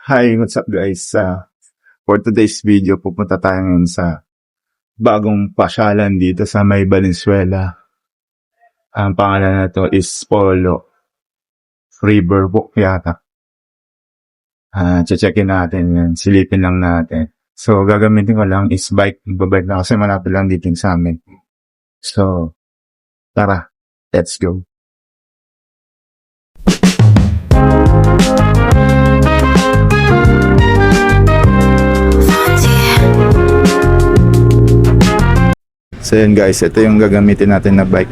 Hi, what's up guys? For today's video, pupunta tayo ngayon sa bagong pasyalan dito sa May Valenzuela. Ang pangalan na to is Polo Riverwalk yata. Checkin natin yan. Silipin lang natin. So, gagamitin ko lang is bike. Babike na kasi malapit lang dito sa amin. So, tara. Let's go. So yun guys, ito yung gagamitin natin na bike,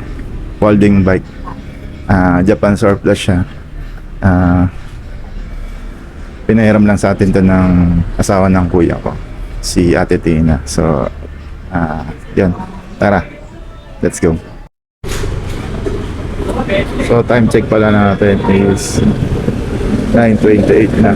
folding bike. Japan surplus siya. Pinahiram lang sa atin to ng asawa ng kuya ko, si Ate Tina. So yun, tara, let's go. So time check pala natin is 9:28 na.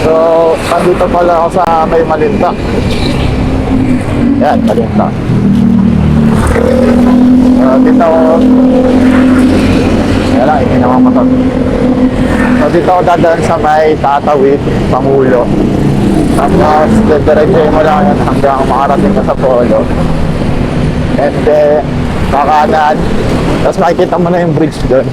So, nandito pala ako sa May Malinta. Yan, Malinta. Dito ako. Yan lang, hindi naman motor. So, dito ako dadaan sa May Tatawid, Pangulo. Tapos, diretso mo lang yan hanggang makarating ka sa Polo. And then, kakanan. Tapos makikita mo na yung bridge doon.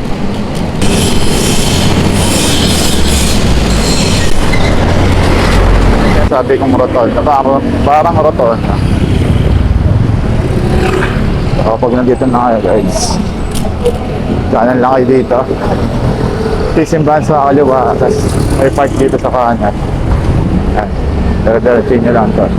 Sabi kong roton, parang roton. So, pag nandito na kayo guys, kanan lang kayo dito. Sisimbahan sa kaliwa, tapos may park dito sa kanan. Yan, dire-diretso nyo lang to.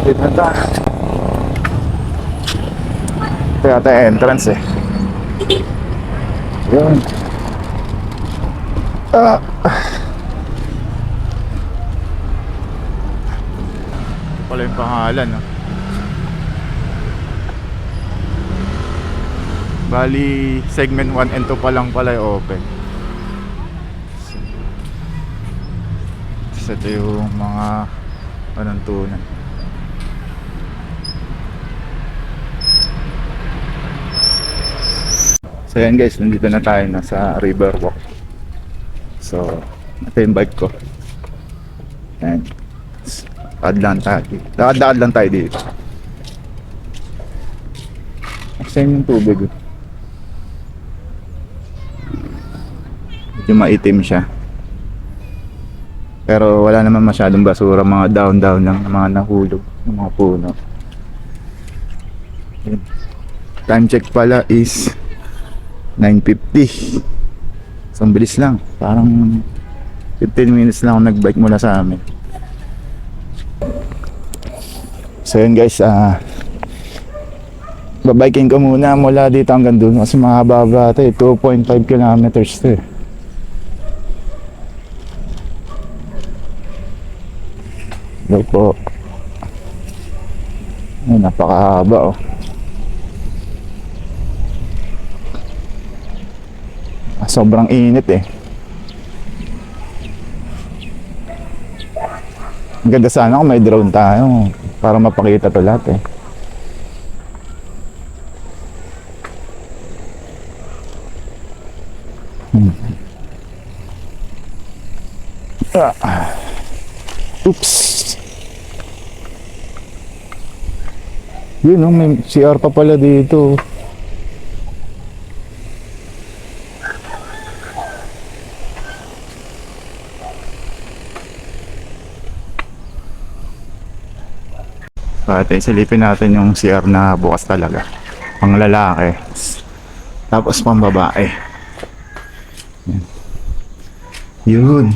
Dito na tayo. Ito yata yung entrance eh. Yun. Ito pala yung pangalan, no? Bali, segment 1 and 2 pa lang pala yung open. So, ito yung mga panuntunan. So yan guys, nandito na tayo nasa Riverwalk. So, ito yung bike ko. Yan. Lakad lang tayo dito. Asan yung tubig? Medyo maitim siya. Pero wala naman masyadong basura, mga down lang, mga nahulog, mga puno. Yan. Time check pala is 9:50. So, ang bilis lang. Parang 15 minutes lang ako nagbike mula sa amin. So yun guys, babiking ko muna mula dito hanggang doon kasi mahaba-haba ito eh, 2.5 kilometers to eh. Hello po. Ay, napakahaba oh. Sobrang init eh. Ang ganda sana kung may drone tayo para mapakita to lahat eh. Oops. Yun oh, may CR pa pala dito. Pati silipin natin yung CR na bukas talaga. Pang lalaki. Tapos pang babae. Yun.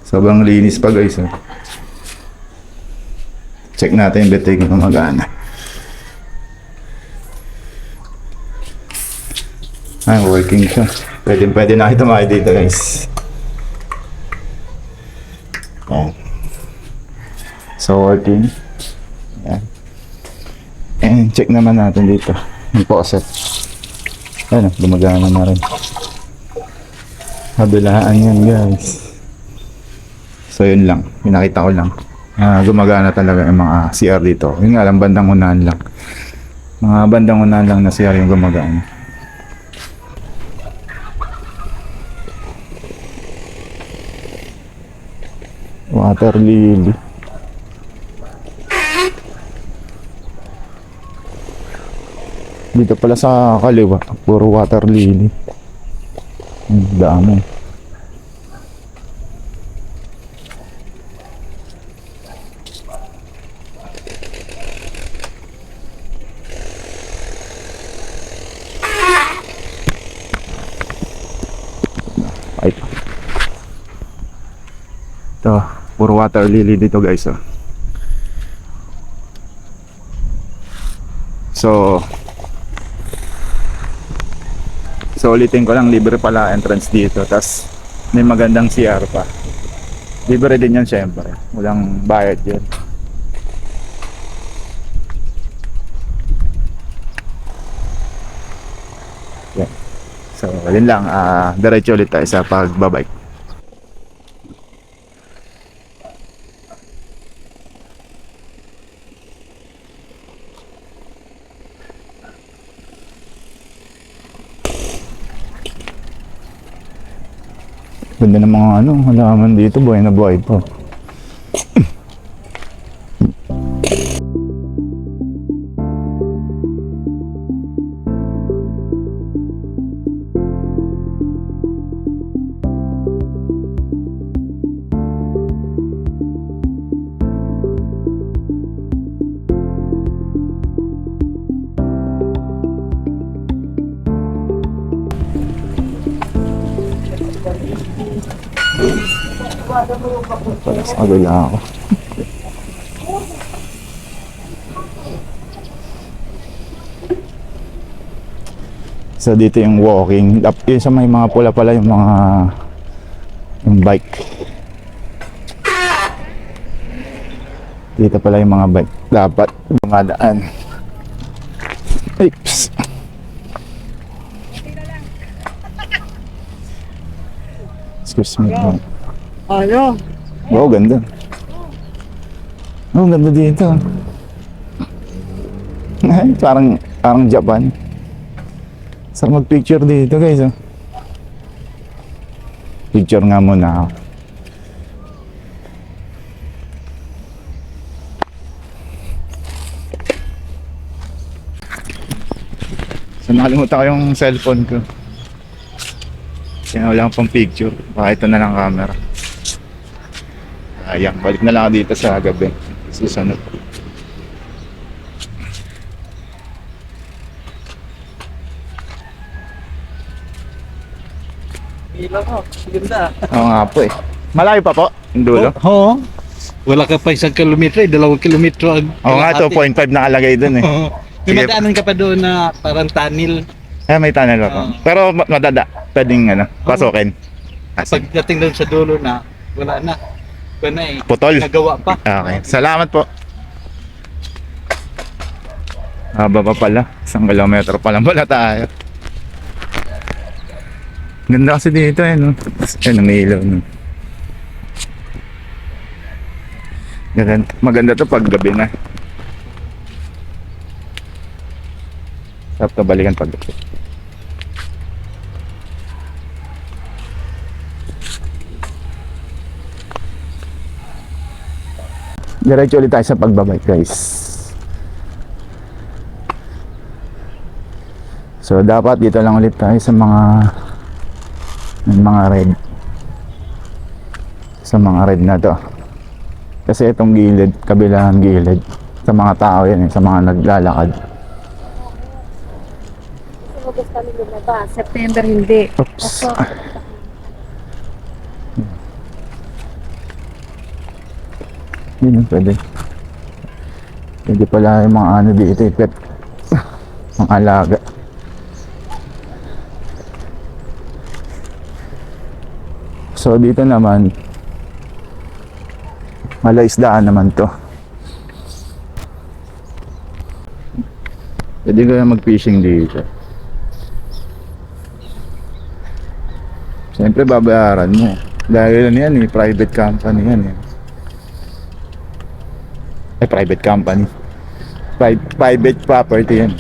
Sobrang linis pa guys. Oh. Check natin yung betray kung gumagana. Ay, working siya. Pwede na ito dito guys. Ayan. So working. Ayan. And check naman natin dito yung faucet. Ayan, gumagana na rin. Kabilaan yan guys. So yun lang, pinakita ko lang. Gumagana talaga yung mga CR dito. Yun nga lang, bandang unahan lang. Mga bandang unahan lang na CR yung gumagana. Water lily. Dito pala sa kaliwa, puro water lily. Ang dami. Ay. Ito, puro water lily dito guys oh. So ulitin ko lang, libre pala entrance dito. Tas may magandang CR pa. Libre din yan syempre. Walang bayad yan. Yeah. So yun lang, diretso ulit tayo sa pagbabike. Ganda ng mga halaman dito, buhay na buhay po. Para sa kabila ako. So dito yung walking. Yung sa may mga pula pala yung mga bike. Dito pala yung mga bike. Dapat dumadaan. Oops. Excuse me. Ano? Wow, ganda. Oh, ganda dito. Ay, parang Japan. Sarap mag-picture dito, guys. Oh. Picture nga muna ako. So, nakalimutan ko yung cellphone ko. Kaya wala akong pang picture. Baka ito na lang camera. Ayan, balik na lang ako dito sa gabi. Susunod. Ilaw ko, ganda. Oo nga po eh. Malayo pa po, yung dulo. Oo. Wala ka pa 1 kilometro, 2 kilometro. Oo nga, 2.5 nakalagay dun eh. Oo. May Sige. madaanan ka pa doon na parang tunnel. May tunnel pa po. Pero madada, pwedeng pasukin. Sige. Pagdating doon sa dulo na, wala na. Kaya na eh. Putol. Nagawa pa. Okay. Salamat po. Haba pa pala. 1 kilometro pa lang pala tayo. Ganda kasi dito eh, no? Ayun, ang ilaw, no? Ganda. Maganda to pag gabi na. Sarap to balikan pag gabi. Diretso ulit tayo sa pagbabike, guys. So dapat dito lang ulit tayo sa mga red. Sa mga red na to. Kasi itong gilid, kabilang gilid, sa mga tao yan, sa mga naglalakad. August kami lumabas. September hindi. Oops. Yun, pwede. Pwede pala yung mga ano dito, pet. Mga alaga. So dito naman, malaisdaan naman to. Pwede kaya mag-fishing dito. Siyempre babayaran mo. Dahil ano yan eh, private company yan eh. Private company. Private property yan.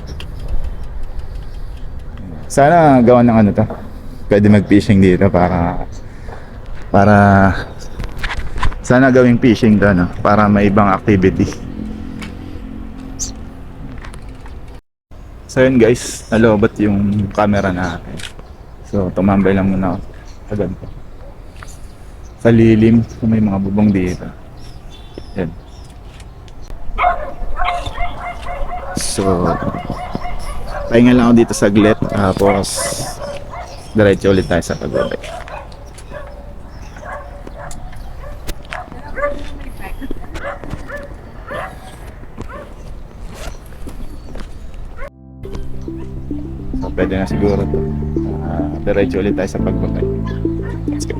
Sana gawa ng ano to. Pwede mag-fishing dito para sana gawing fishing to, no? Para may ibang activity. So yun guys, nalobat yung camera natin. So tumambay lang muna ako sa ganito. Sa lilim, so may mga bubong dito. Yan. So pahinga lang ako dito saglit, tapos diretso ulit tayo sa pagbabay. So pwede na siguro to. Diretso ulit tayo sa pagbabay. Let's go.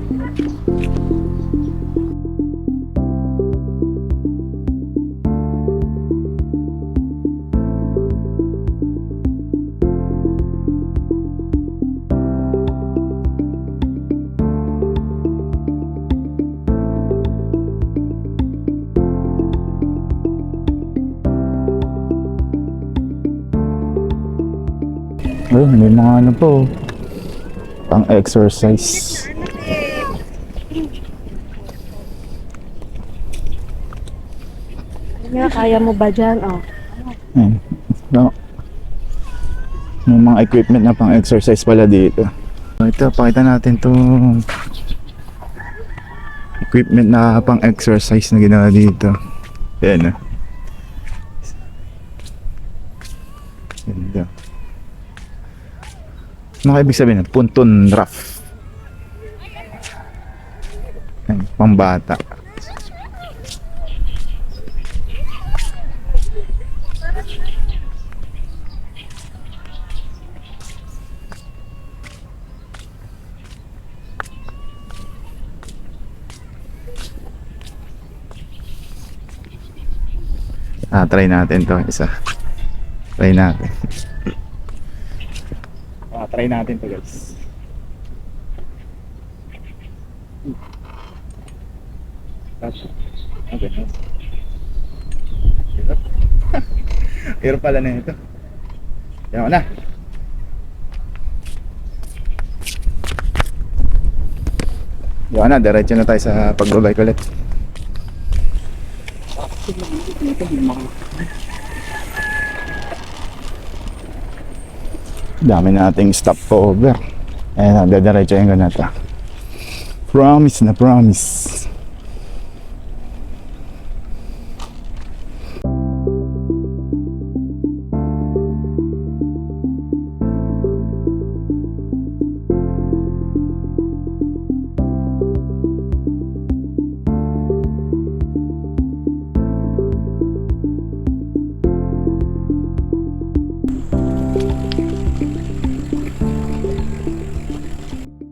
Ayun, may mga ano po, pang exercise. Kaya mo ba dyan? Oh. Ayun. No. May mga equipment na pang exercise pala dito. Ito, pakita natin to equipment na pang exercise na ginawa dito. Ayan. Ganda. Ano ibig sabihin na? Punton rough. Ayan, pambata. Try natin to isa. Try natin. Try natin to guys. Okay. Hirap pala na ito. Yan na. Yan na, diretso na tayo sa pagbabike ulit. Dami nating stopover. Ayan, dadiretso yung ganito. Promise na promise.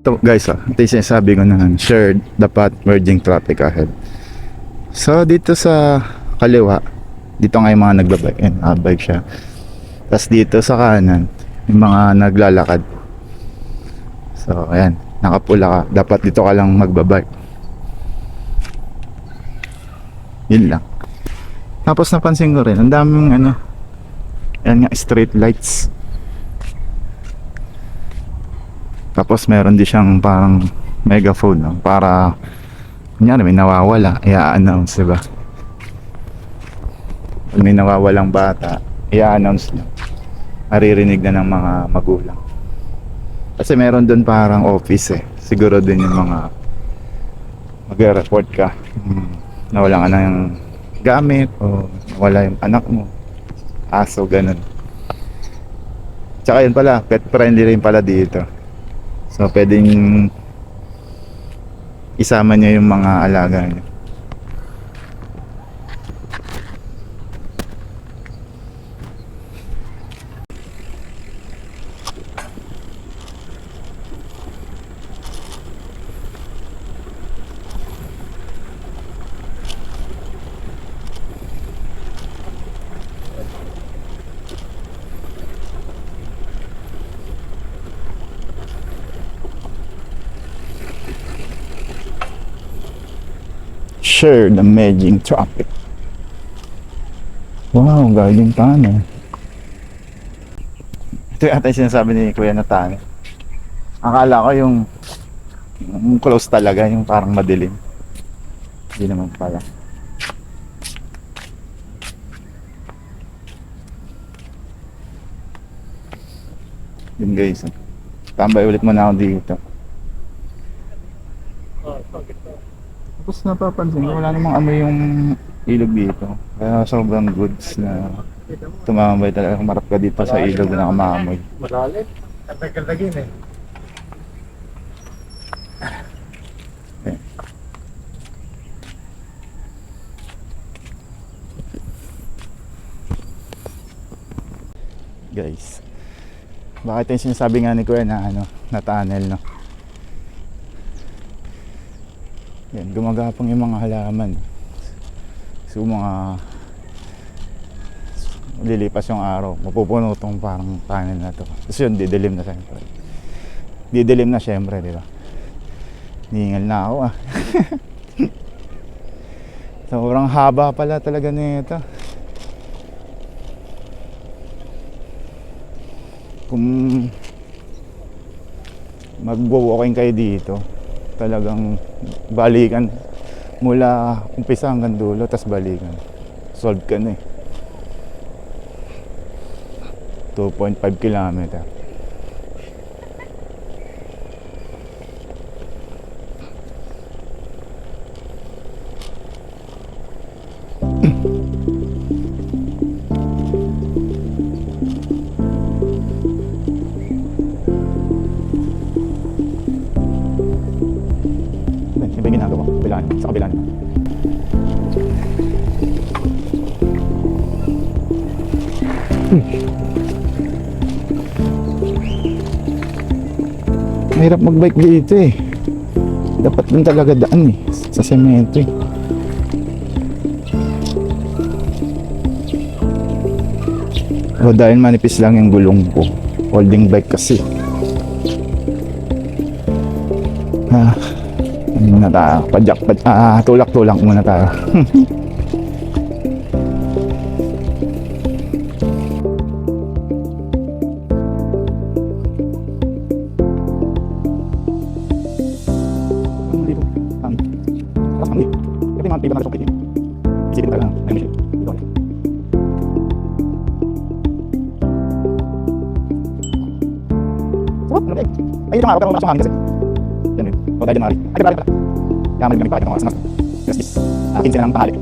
Ito guys, ito yung sinasabi ko na shared, dapat merging traffic ahead. So dito sa kaliwa, dito nga yung mga nagbabike. Yan, bike siya. Tapos dito sa kanan, yung mga naglalakad. So ayan, nakapula ka. Dapat dito ka lang magbabike. Yun lang. Tapos napansin ko rin, ang daming ano, yan nga, street lights. Tapos meron din siyang parang megaphone, no? Para kunyari may nawawala, i-announce, diba? Pag may nawawalang bata, i-announce niya. Maririnig na ng mga magulang. Kasi meron doon parang office eh. Siguro din yung mga magre-report ka. Nawala ka ng gamit o nawala yung anak mo. Aso, ganun. Tsaka yun pala, pet friendly rin pala dito. So pwedeng isama niya yung mga alaga niya. Share the merging traffic. Wow, galing Tano. Ito yata yung sinasabi ni Kuya na Tano. Akala ko yung close talaga, yung parang madilim. Hindi naman pala. Yun guys, tambay ulit muna ako dito. Tapos napapansin ko, wala namang amoy yung ilog dito. Kaya sobrang goods na tumambay talaga. Kumarap ka dito sa ilog na nakamamoy. Malalim. Tagal-tagin eh. Okay. Guys, bakit yung sinasabi nga ni Kuya na ano, na tunnel, no? Yan, gumagapang yung mga halaman. So mga lilipas yung araw, mapupuno tong parang tunnel na to. Tapos yun, didilim na siyempre. Didilim na siyempre, di ba? Ningal na ako ah. Sobrang haba pala talaga nito. Kung magwo-walking kayo dito, talagang balikan mula umpisa hanggang dulo, tas balikan. Solve ka na eh. 2.5 kilometer. Iba yung ginagawa, kabilaan, sa kabila naman. Mahirap magbike dito eh. Dapat din talaga daan eh, sa semento eh. O dahil manipis lang yung gulong ko, holding bike kasi. Ano muna tayo, tulak-tulak muna tayo. Ay, ito nga, huwag ka mamasang hangin kasi. Yan yun, huwag tayo dyan maaari. Ay, pala. Kaya malig kami pa, ito mga oras. Yes, 15 na ng tanghali.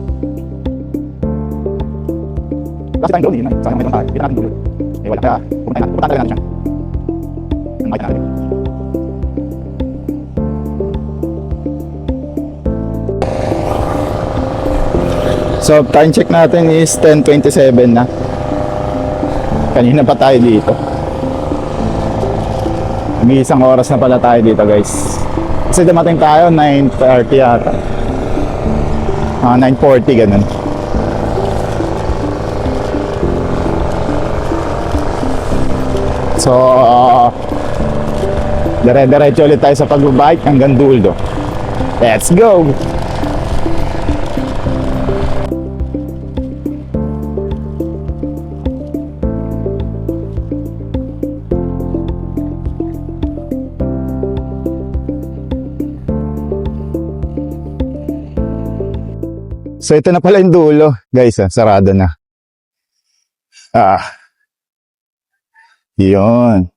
Kasi tayong drone yun, sayang may tanghali. Hindi natin dulo. Eh, wala. Kaya, pupunta talaga natin siya. Ang makita natin. So, time check natin is 10:27 na. Kanina pa tayo dito. May isang oras na pala tayo dito guys. Kasi dumating tayo 9:30 yata. Mga 9:40 ganun. So, dire-diretso ulit tayo sa pagbabike hanggang dulo. Let's go! So ito na pala yung dulo, guys, sarado na. Yun.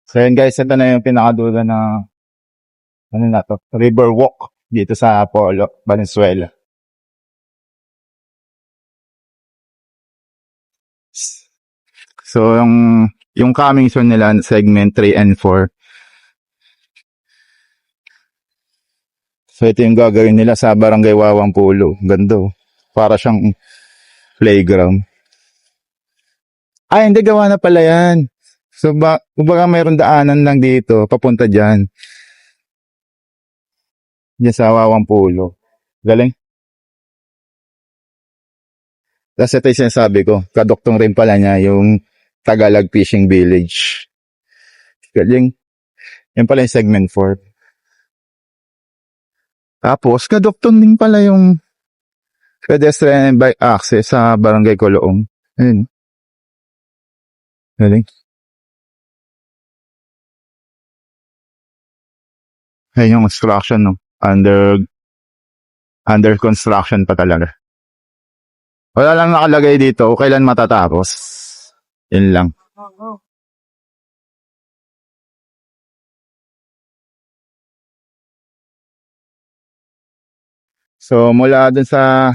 So yun guys, ito na yung pinakadulo na ano na to, River Walk dito sa Polo, Valenzuela. So yung coming soon nila segment 3 and 4. So ito yung gagawin nila sa Barangay Wawang Pulo. Ganda. Para siyang playground. Ay, hindi, gawa na pala yan. So kumbaga mayroon daanan lang dito papunta diyan. Diyan sa Wawang Pulo. Galing. Tapos ito yung sinasabi ko, kadoktong rin pala niya yung Tagalog Fishing Village. Galing. Yan pala yung segment 4. Tapos, kadoktong din pala yung pedestrian and bike access sa Barangay Coloong. Ayun. Galing. Ayun yung construction, no? Under construction pa talaga. Wala lang nakalagay dito kung kailan matatapos. Yun lang. So, mula dun sa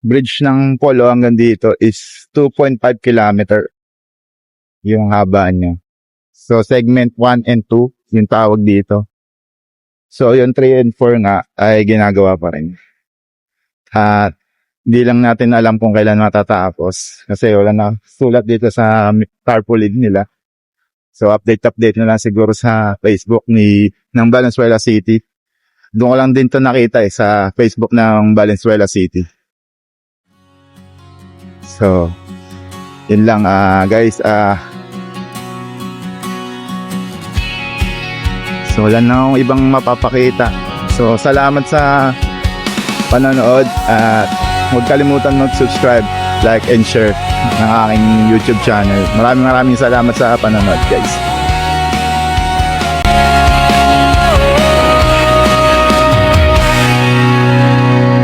bridge ng Polo hanggang dito is 2.5 kilometer yung haba niya. So, segment 1 and 2, yung tawag dito. So, yung 3 and 4 nga ay ginagawa pa rin. At hindi lang natin alam kung kailan matatapos kasi wala na sulat dito sa tarpaulin nila. So, update na lang siguro sa Facebook ng Valenzuela City. Doon ko lang din to nakita sa Facebook ng Valenzuela City. So, yun lang guys. So, wala na akong ibang mapapakita. So, salamat sa panonood at huwag kalimutan mag-subscribe, like, and share ng aking YouTube channel. Maraming salamat sa panonood, guys.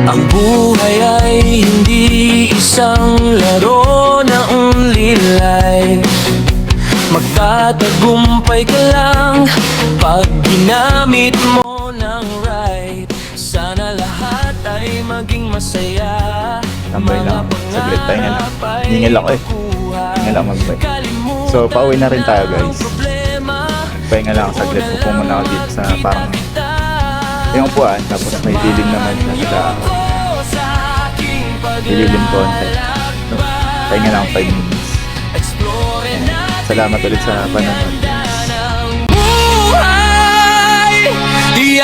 Ang buhay ay hindi isang laro na only life. Magtatagumpay ka lang pag ginamit mo ng right. Sana lahat ay maging masaya. Tambay lang. Saglit tayo nga lang. Hingil ako eh. Hingil ako magbay. So, pauwi na rin tayo guys. Pahinga lang ako saglit. Upo muna ako dito sa parang yung upuan. Tapos may dilim naman na sa dililim konti. So, pahinga lang 5 minutes. And salamat ulit sa panonood. Buhay, di